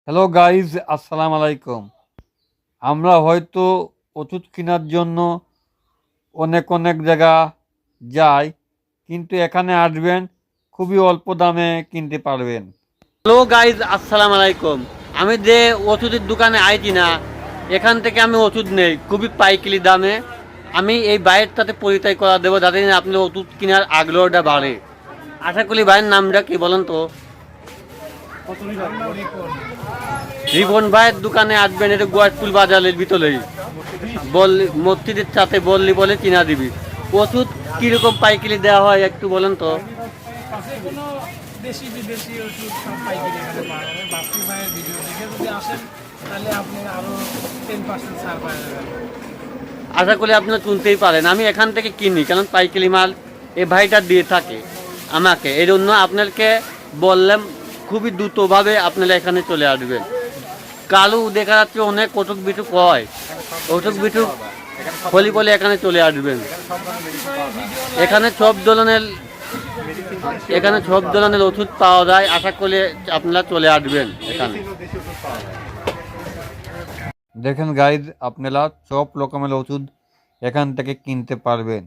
Hello guys, আসসালামু আলাইকুম। আমরা হয়তো ওষুধ কেনার জন্য অনেক অনেক জায়গা যাই, কিন্তু এখানে আসবেন খুবই অল্প দামে কিনতে পারবেন। হ্যালো গাইজ, আসসালামু আলাইকুম। আমি যে ওষুধের দোকানে আইছি না, এখান থেকে আমি ওষুধ নেই খুবই পাইকারি দামে। আমি এই বাইরের সাথে পরিচয় করা দেবো যাতে আপনি ওষুধ কেনার আগ্রহটা বাড়ে। আশা করি ভাইয়ের নামটা কি বলেন তো? রিপন ভাইয়ের দোকানে আসবেন, এটা গোয়াসপুল বাজারের ভিতরেই। বললি মসজিদের সাথে বললি বলে কিনা দিবি। ওষুধ কিরকম পাইকারি দেওয়া হয় একটু বলেন তো? পাশে কোনো দেশি বিদেশি ওষুধ সব পাইকারি এখানে পাওয়া যাবে। বাপ্পি ভাইয়ের ভিডিও দেখে যদি আসেন তাহলে আপনি আরও 10% ছাড় পাওয়া যাবেন। আশা করি আপনারা শুনতেই পারেন, আমি এখান থেকে কিনি, কারণ পাইকারি মাল এ ভাইটা দিয়ে থাকে আমাকে। এই জন্য আপনাকে বললাম খুবই দ্রুতভাবে আপনারা এখানে চলে আসবেন। কালু দেখা যাচ্ছে অনেক কটক বিটুক হয়, কটক বিটুক ফলি ফলি এখানে চলে আসবেন। এখানে সব ধরনের ওষুধ পাওয়া যায়। আশা করি আপনারা চলে আসবেন এখানে। দেখেন গাইজ, আপনারা সব রকমের ওষুধ এখান থেকে কিনতে পারবেন।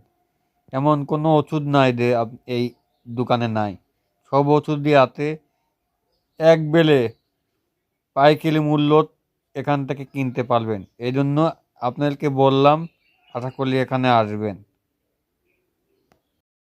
এমন কোনো ওষুধ নাই যে এই দোকানে নাই। সব ওষুধই আছে, এক বেলে পাইকারি মূল্য এখান থেকে কিনতে পারবেন। এই জন্য আপনাদেরকে বললাম, আশা করি এখানে আসবেন।